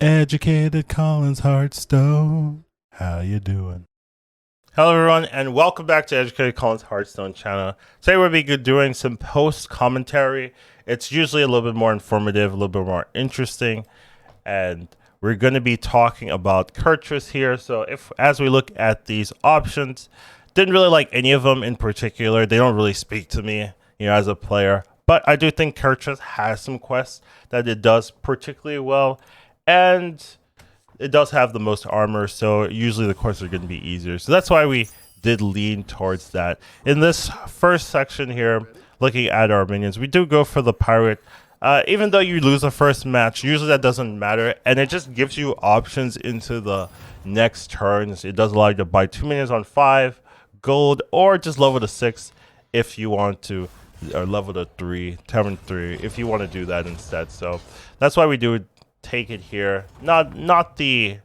Educatedcollins Hearthstone. How you doing? Hello everyone and welcome back to Educatedcollins Hearthstone channel. Today we'll be doing some post commentary. It's usually a little bit more informative, a little bit more interesting, and we're going to be talking about Kurtrus here. So if as we look at these options, didn't really like any of them in particular. They don't really speak to me, as a player. But I do think Kurtrus has some quests that it does particularly well, and it does have the most armor, so usually the quests are going to be easier. So that's why we did lean towards that. In this first section here, looking at our minions, we do go for the pirate. Even though you lose the first match, usually that doesn't matter, and it just gives you options into the next turns. It does allow you to buy 2 minions on 5 gold, or just level to 6 if you want to, or level to 3, tavern 3 if you want to do that instead. So that's why we do take it here. Not the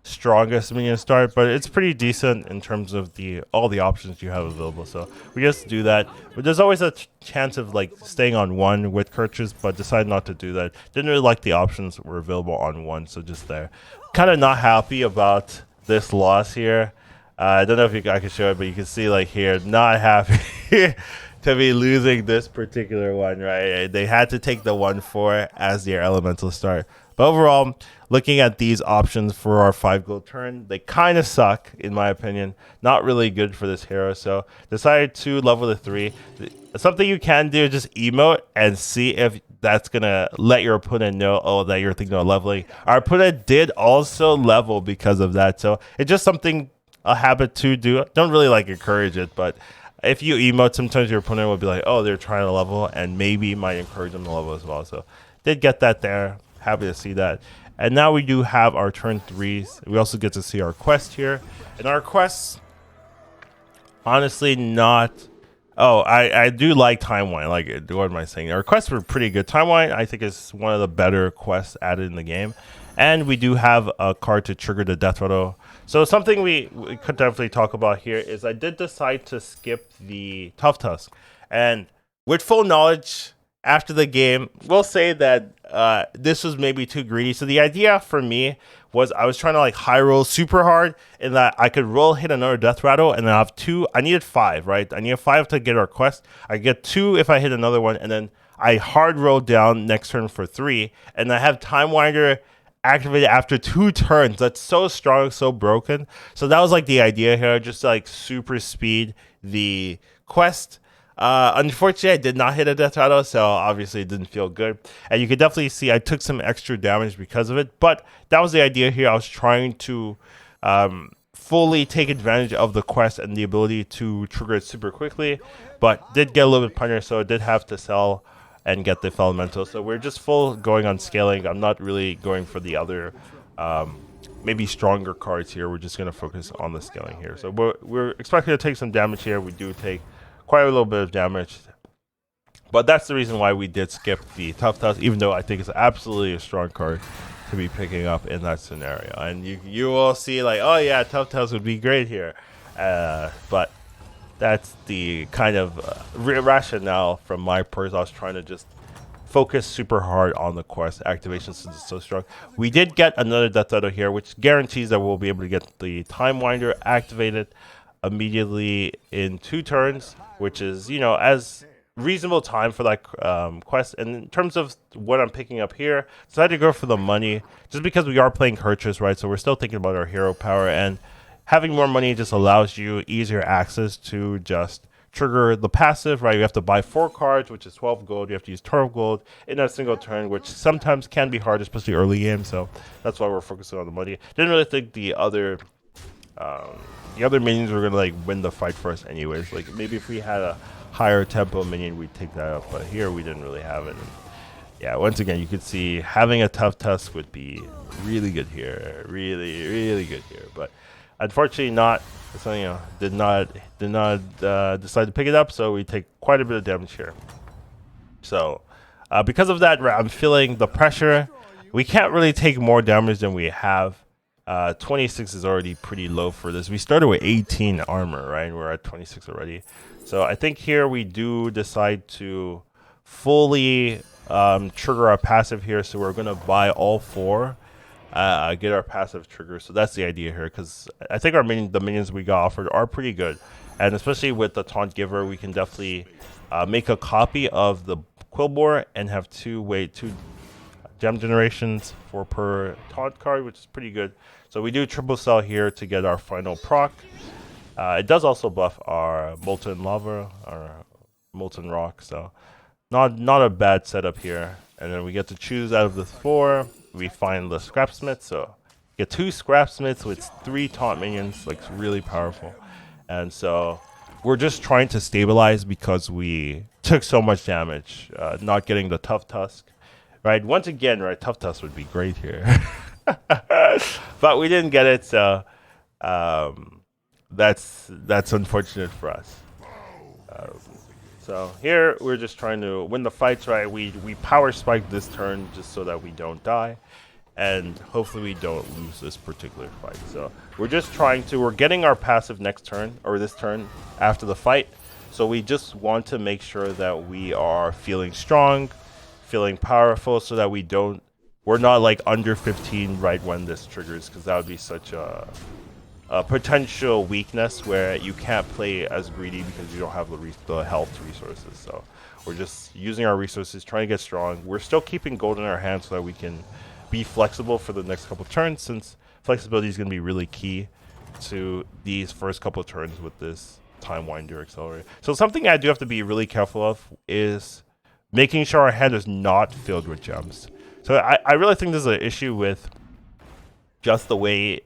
strongest minion start, but it's pretty decent in terms of the all the options you have available. So we just do that. But there's always a chance of like staying on 1 with Kurtrus, but decided not to do that. Didn't really like the options that were available on 1, so just there. Kind of not happy about this loss here. I don't know if I can show it, but you can see like here, not happy to be losing this particular one, right? They had to take the 1/4 as their elemental start. But overall, looking at these options for our 5 gold turn, they kind of suck, in my opinion. Not really good for this hero, so decided to level to 3. Something you can do is just emote and see if that's going to let your opponent know, oh, that you're thinking of leveling. Our opponent did also level because of that, so it's just something, a habit to do. Don't really like encourage it, but if you emote, sometimes your opponent will be like, oh, they're trying to level, and maybe might encourage them to level as well. So did get that there. Happy to see that. And now we do have our turn 3s. We also get to see our quest here. And our quests, honestly, not... Oh, I do like Timeline. Like, what am I saying? Our quests were pretty good. Timeline, I think, is one of the better quests added in the game. And we do have a card to trigger the Death Rattle. So something we could definitely talk about here is I did decide to skip the Tough Tusk. And with full knowledge, after the game, we'll say that this was maybe too greedy. So the idea for me was I was trying to like high roll super hard, and that I could roll hit another death rattle, and then I have 2. I needed 5, right? I needed 5 to get our quest. I get 2 if I hit another one, and then I hard roll down next turn for 3, and I have Time Winder activated after 2 turns. That's so strong, so broken. So that was like the idea here, just like super speed the quest. Unfortunately, I did not hit a death rattle, so obviously it didn't feel good. And you could definitely see I took some extra damage because of it, but that was the idea here. I was trying to fully take advantage of the quest and the ability to trigger it super quickly, but did get a little bit punished, so I did have to sell and get the elemental. So we're just full going on scaling. I'm not really going for the other maybe stronger cards here. We're just going to focus on the scaling here. So we're expecting to take some damage here. We do take quite a little bit of damage, but that's the reason why we did skip the Tough Tusk, even though I think it's absolutely a strong card to be picking up in that scenario. And you will see like, oh yeah, Tough Tusk would be great here, but that's the kind of rationale from my person. I was trying to just focus super hard on the quest activation since it's so strong. We did get another Death Rattle here, which guarantees that we'll be able to get the Time Winder activated immediately in 2 turns, which is, as reasonable time for that quest. And in terms of what I'm picking up here, decided to go for the money just because we are playing Kurtrus, right? So we're still thinking about our hero power, and having more money just allows you easier access to just trigger the passive, right? You have to buy 4 cards, which is 12 gold. You have to use 12 gold in a single turn, which sometimes can be hard, especially early game. So that's why we're focusing on the money. Didn't really think the other minions were gonna like win the fight for us anyways. Like maybe if we had a higher tempo minion, we'd take that up, but here we didn't really have it. And yeah, once again, you could see having a Tough Tusk would be really good here, really good here. But unfortunately, not. So did not decide to pick it up. So we take quite a bit of damage here. So because of that, I'm feeling the pressure. We can't really take more damage than we have. 26 is already pretty low for this. We started with 18 armor, right? We're at 26 already. So I think here we do decide to fully trigger our passive here. So we're going to buy all 4 get our passive trigger. So that's the idea here, because I think the minions we got offered are pretty good, and especially with the Taunt Giver, we can definitely make a copy of the Quillbore and have two gem generations per Taunt card, which is pretty good. So we do triple cell here to get our final proc. It does also buff our Molten Lava or Molten Rock, so not a bad setup here. And then we get to choose out of the 4. We find the Scrapsmith, so get 2 Scrapsmiths with 3 Taunt minions, like really powerful. And so we're just trying to stabilize because we took so much damage, not getting the Tough Tusk. Right, once again, right, Tough Tusk would be great here. But we didn't get it, so that's unfortunate for us. So here we're just trying to win the fights, right? We power spike this turn just so that we don't die, and hopefully we don't lose this particular fight. So we're getting our passive next turn, or this turn after the fight. So we just want to make sure that we are feeling strong, feeling powerful, so that we're not like under 15 right when this triggers, because that would be such a potential weakness where you can't play as greedy because you don't have the health resources. So we're just using our resources, trying to get strong. We're still keeping gold in our hands so that we can be flexible for the next couple turns, since flexibility is going to be really key to these first couple of turns with this Time Winder Accelerator. So something I do have to be really careful of is making sure our hand is not filled with gems. So I really think there's an issue with just the way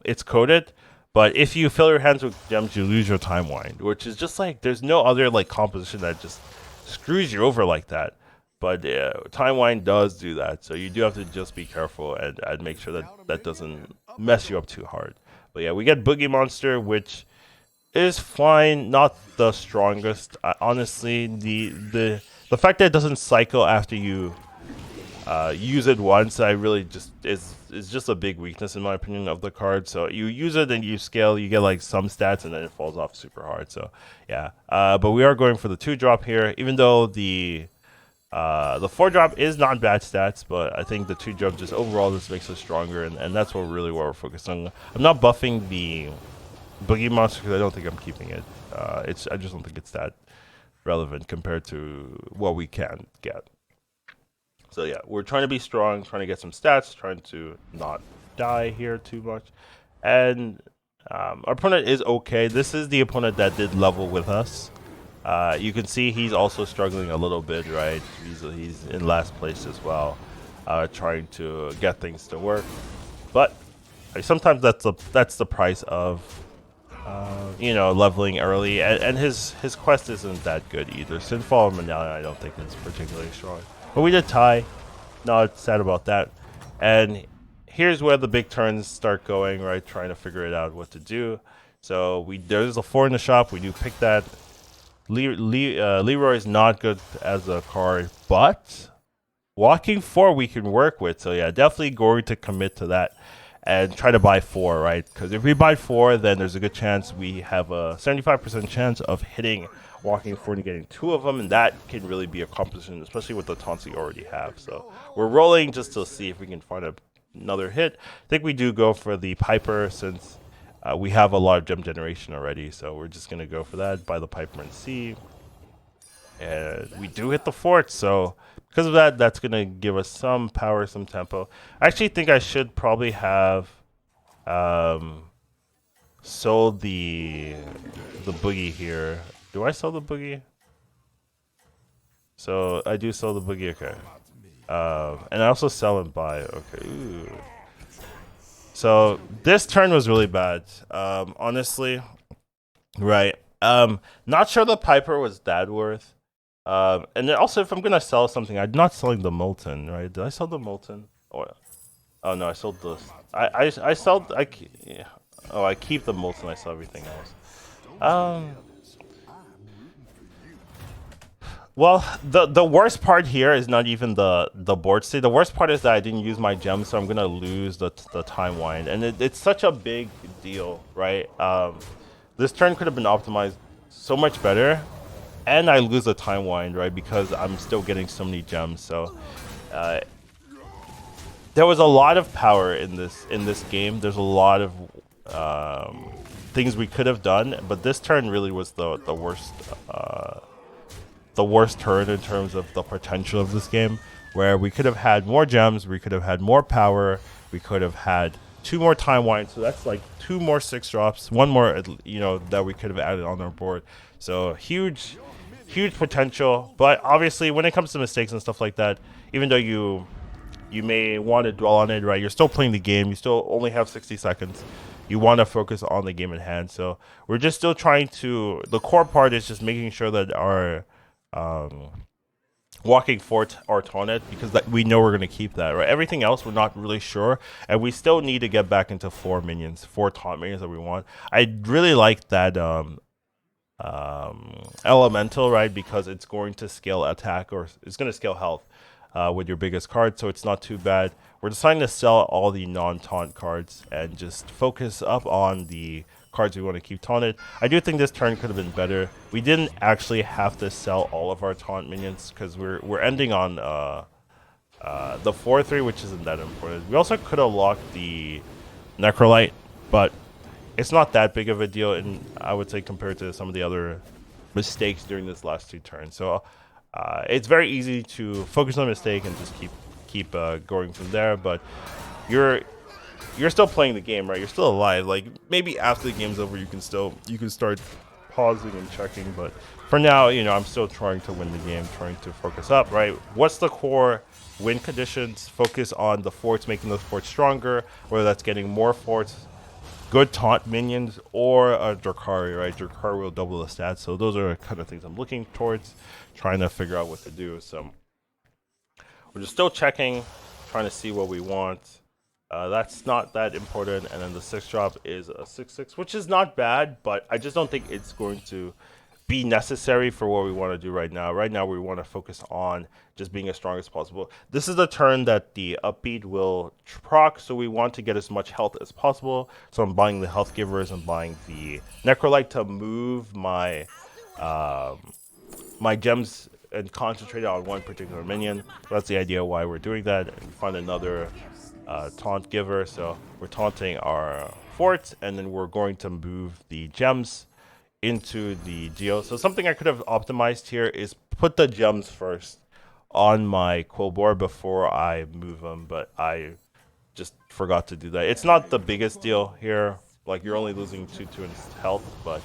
it's coded. But if you fill your hands with gems, you lose your Time Wind, which is just like, there's no other like composition that just screws you over like that. But Time Wind does do that, so you do have to just be careful and make sure that that doesn't mess you up too hard. But yeah, we get Boogie Monster, which is fine, not the strongest. Honestly, the fact that it doesn't cycle after you use it once, I really just is just a big weakness in my opinion of the card. So you use it and you scale, you get like some stats, and then it falls off super hard. So yeah, but we are going for the 2-drop here, even though the 4-drop is not bad stats, but I think the 2-drop just overall just makes us stronger, and that's what we're focused on. I'm not buffing the Boogie Monster because I don't think I'm keeping it. I just don't think it's that relevant compared to what we can get. So yeah, we're trying to be strong, trying to get some stats, trying to not die here too much. And our opponent is okay. This is the opponent that did level with us. You can see he's also struggling a little bit, right? He's in last place as well, trying to get things to work. But sometimes that's the price of leveling early. And his quest isn't that good either. Sinfall Medallion I don't think is particularly strong. But we did tie. Not sad about that. And here's where the big turns start going, right? Trying to figure it out what to do. So there's a 4 in the shop. We do pick that. Leroy is not good as a card, but walking 4 we can work with. So yeah, definitely going to commit to that and try to buy 4, right? Because if we buy 4, then there's a good chance we have a 75% chance of hitting walking 4 and getting 2 of them, and that can really be a composition, especially with the taunts we already have. So we're rolling just to see if we can find another hit. I think we do go for the Piper since we have a lot of gem generation already, so we're just going to go for that, buy the Piper and see. And we do hit the fort, so because of that, that's going to give us some power, some tempo. I actually think I should probably have sold the boogie here. Do I sell the boogie? So I do sell the boogie, okay. And I also sell and buy, okay. Ooh. So this turn was really bad, honestly, right? Not sure the Piper was that worth. And then also, if I'm gonna sell something, I'm not selling the Molten, right? Did I sell the Molten? Oh no, I sold this. I sold. Yeah. Oh, I keep the Molten. I sell everything else. Well, the worst part here is not even the board state. The worst part is that I didn't use my gems, so I'm gonna lose the Time Wind, and it's such a big deal, right? This turn could have been optimized so much better, and I lose the Time Wind, right? Because I'm still getting so many gems. So there was a lot of power in this game. There's a lot of things we could have done, but this turn really was the worst turn in terms of the potential of this game, where we could have had more gems, we could have had more power, we could have had 2 more time wines, so that's like 2 more 6-drops, 1 more, you know, that we could have added on our board. So huge potential. But obviously when it comes to mistakes and stuff like that, even though you may want to dwell on it, right, you're still playing the game, you still only have 60 seconds, you want to focus on the game at hand. So we're just still trying to, the core part is just making sure that our walking fort are taunted, because we know we're going to keep that, right? Everything else we're not really sure, and we still need to get back into 4 taunt minions that we want. I really like that elemental, right, because it's going to scale attack, or it's going to scale health with your biggest card, so it's not too bad. We're deciding to sell all the non-taunt cards and just focus up on the cards we want to keep taunted. I do think this turn could have been better. We didn't actually have to sell all of our taunt minions, because we're ending on the 4-3, which isn't that important. We also could have locked the Necrolite, but it's not that big of a deal, and I would say compared to some of the other mistakes during this last 2 turns. So it's very easy to focus on a mistake and just keep going from there. But you're still playing the game, right? You're still alive. Like, maybe after the game's over, you can start pausing and checking. But for now, you know, I'm still trying to win the game, trying to focus up, right? What's the core win conditions? Focus on the forts, making those forts stronger, whether that's getting more forts, good taunt minions, or a Drakari, right? Drakari will double the stats. So those are the kind of things I'm looking towards, trying to figure out what to do. So we're just still checking, trying to see what we want. That's not that important. And then the 6-drop is a 6/6, which is not bad, but I just don't think it's going to be necessary for what we want to do right now. Right now, we want to focus on just being as strong as possible. This is the turn that the upbeat will proc, so we want to get as much health as possible. So I'm buying the health givers and buying the Necrolite to move my my gems and concentrate on one particular minion. So that's the idea why we're doing that. And find another taunt giver. So we're taunting our fort, and then we're going to move the gems into the geo. So something I could have optimized here is put the gems first on my quill board before I move them, but I just forgot to do that. It's not the biggest deal here. Like, you're only losing 2 in health, but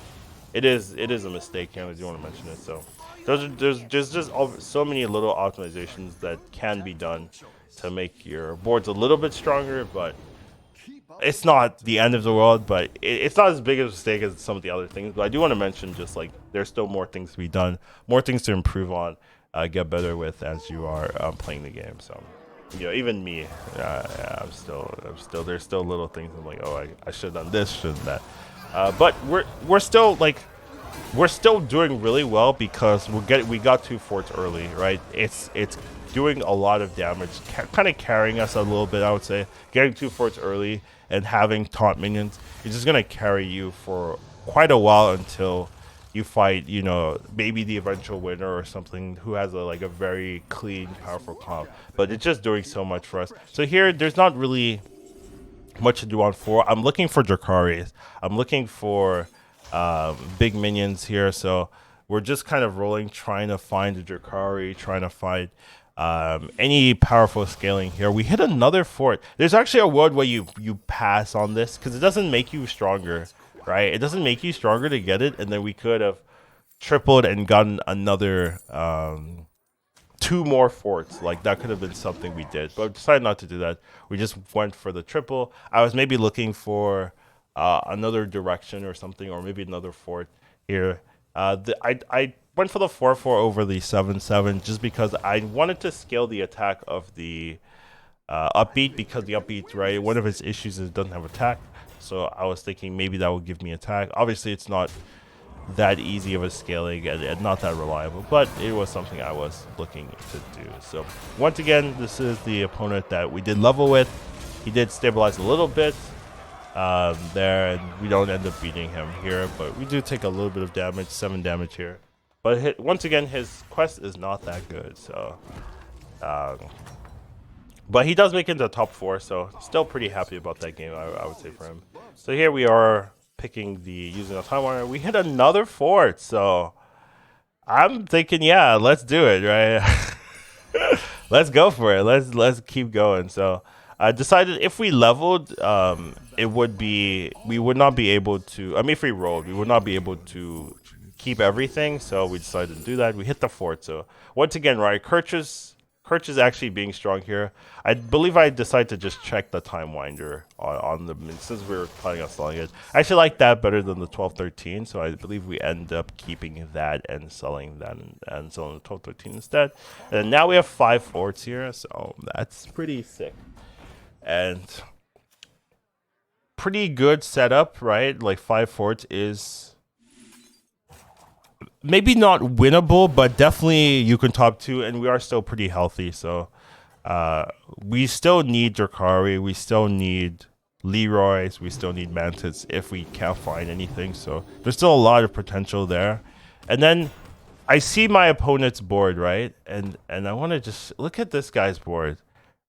it is a mistake here. I do want to mention it. So there's just so many little optimizations that can be done to make your boards a little bit stronger, but it's not the end of the world. But it's not as big of a mistake as some of the other things. But I do want to mention, just like, there's still more things to be done, more things to improve on, get better with as you are playing the game. So, you know, even me, I'm still there's still little things I'm like, oh, I should have done this, should have done that. But we're still doing really well, because we got 2 forts early, right? It's doing a lot of damage, kind of carrying us a little bit, I would say. Getting 2 forts early and having taunt minions is just gonna carry you for quite a while until you fight, you know, maybe the eventual winner or something who has a very clean, powerful comp. But it's just doing so much for us. So here, there's not really much to do on 4. I'm looking for Drakaris. I'm looking for big minions here. So we're just kind of rolling, trying to find a Drakari, trying to find any powerful scaling here. We hit another fort. There's actually a world where you pass on this, because it doesn't make you stronger, right? It doesn't make you stronger to get it, and then we could have tripled and gotten another 2 more forts. Like, that could have been something we did, but we decided not to do that. We just went for the triple. I was maybe looking for another direction or something, or maybe another fort here. I went for the 4/4 over the 7/7 just because I wanted to scale the attack of the upbeat, because the upbeat, right, one of its issues is it doesn't have attack. So I was thinking maybe that would give me attack. Obviously, it's not that easy of a scaling and not that reliable, but it was something I was looking to do. So once again, this is the opponent that we did level with. He did stabilize a little bit there, and we don't end up beating him here, but we do take a little bit of damage, 7 damage here. But once again, his quest is not that good, so But he does make it into the top 4, so still pretty happy about that game, I would say, for him. So here we are picking using a time warner. We hit another fort, so I'm thinking, yeah, let's do it, right? Let's go for it. Let's keep going. So I decided if we leveled, it would be we would not be able to. I mean, if we rolled, we would not be able to keep everything. So we decided to do that. We hit the fort. So once again, right, Kirch is actually being strong here. I believe I decided to just check the time winder on the since we were planning on selling it. I actually like that better than the 1213, so I believe we end up keeping that and selling that and selling the 1213 instead. And now we have 5 forts here, so that's pretty sick. And pretty good setup, right? Like 5 forts is maybe not winnable, but definitely you can top 2, and we are still pretty healthy. So we still need Drakari, we still need Leroy's, we still need Mantis if we can't find anything. So there's still a lot of potential there. And then I see my opponent's board, right? And I want to just look at this guy's board,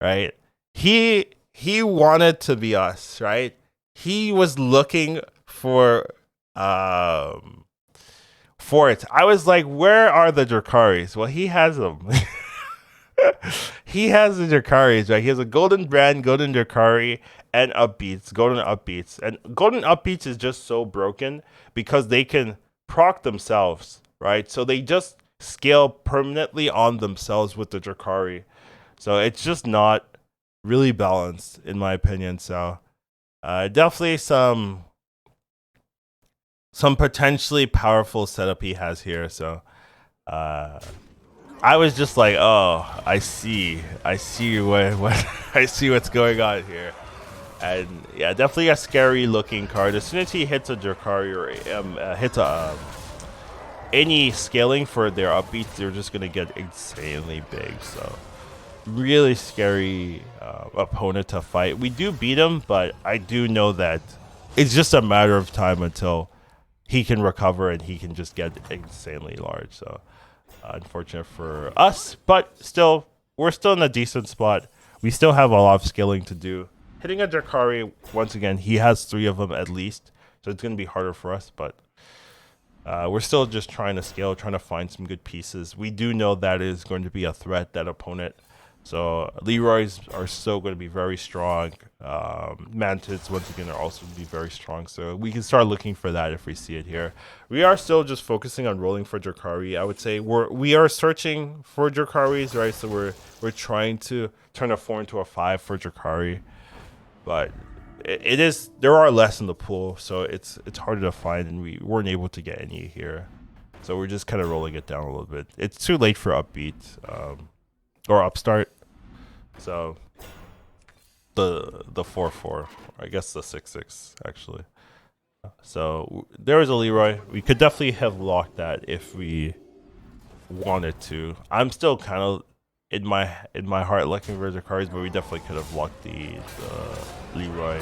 right? He wanted to be us, right? He was looking for it. I was like, where are the Drakaris? Well, he has them. He has the Drakaris, right? He has a golden brand, golden Drakari, and upbeats, golden upbeats. And golden upbeats is just so broken because they can proc themselves, right? So they just scale permanently on themselves with the Drakari. So it's just not really balanced, in my opinion. So definitely some potentially powerful setup he has here. So I was just like, oh, I see what I see what's going on here. And yeah, definitely a scary looking card. As soon as he hits a Drakari or hits a any scaling for their upbeats, they're just gonna get insanely big. So really scary opponent to fight. We do beat him, but I do know that it's just a matter of time until he can recover and he can just get insanely large. So unfortunate for us, but still, we're still in a decent spot. We still have a lot of scaling to do. Hitting a Drakari, once again, he has 3 of them at least, so it's going to be harder for us, but we're still just trying to scale, trying to find some good pieces. We do know that is going to be a threat, that opponent. So Leroy's are still going to be very strong. Mantids, once again, are also going to be very strong. So we can start looking for that if we see it here. We are still just focusing on rolling for Drakari. I would say we are searching for Drakaris, right? So we're trying to turn a 4 into a 5 for Drakari. But it is, there are less in the pool, so it's harder to find, and we weren't able to get any here. So we're just kind of rolling it down a little bit. It's too late for upbeat or upstart. So the 4-4, I guess the 6-6 actually. So there was a Leroy. We could definitely have locked that if we wanted to. I'm still kind of in my heart looking for the cards, but we definitely could have locked the Leroy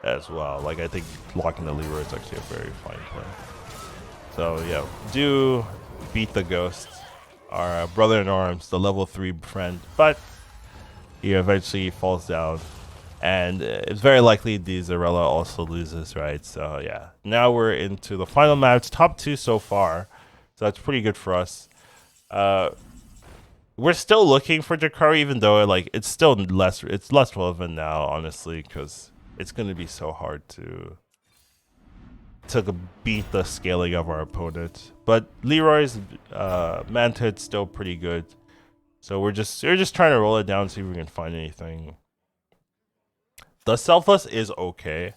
as well. Like, I think locking the Leroy is actually a very fine play. So yeah, do beat the ghost, our brother in arms, the level 3 friend, but he eventually falls down, and it's very likely the Zarella also loses, right? So yeah, now we're into the final match, top 2 so far, so that's pretty good for us. We're still looking for Drakari, even though like it's less relevant now, honestly, because it's going to be so hard to beat the scaling of our opponent. But Leroy's Mantid's still pretty good. So we're just trying to roll it down, see if we can find anything. The Selfless is okay.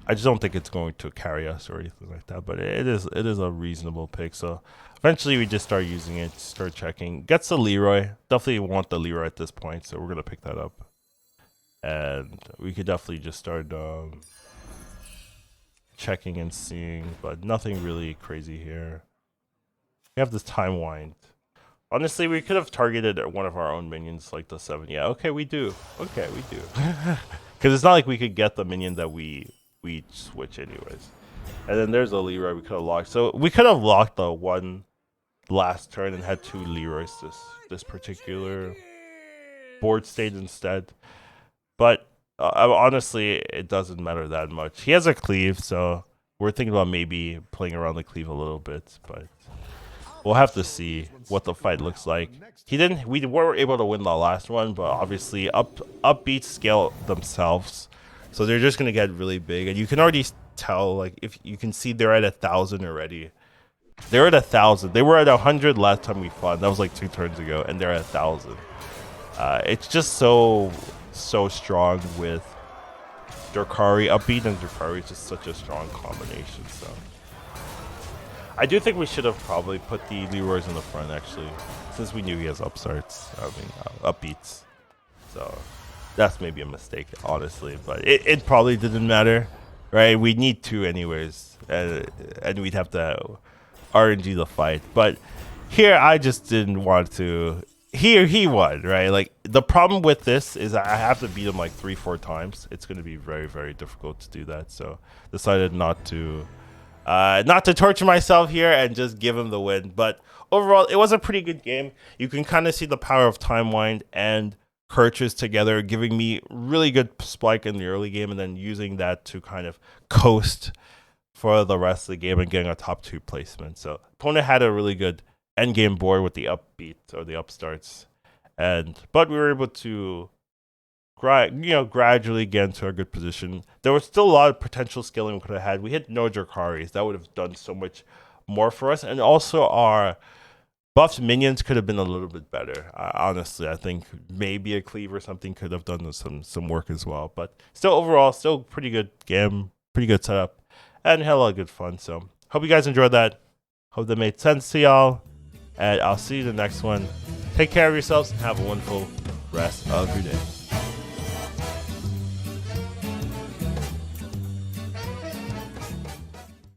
I just don't think it's going to carry us or anything like that. But it is a reasonable pick. So eventually we just start using it, start checking. Gets the Leroy. Definitely want the Leroy at this point, so we're gonna pick that up. And we could definitely just start checking and seeing, but nothing really crazy here. We have this time wind. Honestly, we could have targeted one of our own minions, like the 7. Yeah, okay, we do. Okay, we do. Because it's not like we could get the minion that we switch anyways. And then there's a Leroy we could have locked. So we could have locked the one last turn and had 2 Leroys this particular board state instead. But honestly, it doesn't matter that much. He has a cleave, so we're thinking about maybe playing around the cleave a little bit, but we'll have to see what the fight looks like. We were able to win the last one, but obviously upbeats scale themselves, so they're just gonna get really big, and you can already tell, like, if you can see they're at 1,000 already. They're at 1,000. They were at 100 last time we fought. That was like 2 turns ago, and they're at 1,000. It's just so strong with Drakari. Upbeat and Drakari is just such a strong combination. So I do think we should have probably put the Leroy's in the front, actually, since we knew he has upstarts. Upbeats. So that's maybe a mistake, honestly, but it probably didn't matter, right? We need 2 anyways, and we'd have to RNG the fight. But here, I just didn't want to. Here he won, right? Like, the problem with this is I have to beat him like 3-4 times. It's going to be very, very difficult to do that. So decided not to torture myself here and just give him the win. But overall, it was a pretty good game. You can kind of see the power of Time Wind and Kirchhoff together, giving me really good spike in the early game, and then using that to kind of coast for the rest of the game and getting a top 2 placement. So opponent had a really good end game board with the upbeat or the upstarts, but we were able to gradually get into a good position. There was still a lot of potential scaling we could have had. We hit no Drakaris. That would have done so much more for us, and also our buffed minions could have been a little bit better. Honestly, I think maybe a cleave or something could have done some work as well. But still, overall, still pretty good game, pretty good setup, and had a lot of good fun. So hope you guys enjoyed that. Hope that made sense to y'all. And I'll see you in the next one. Take care of yourselves and have a wonderful rest of your day.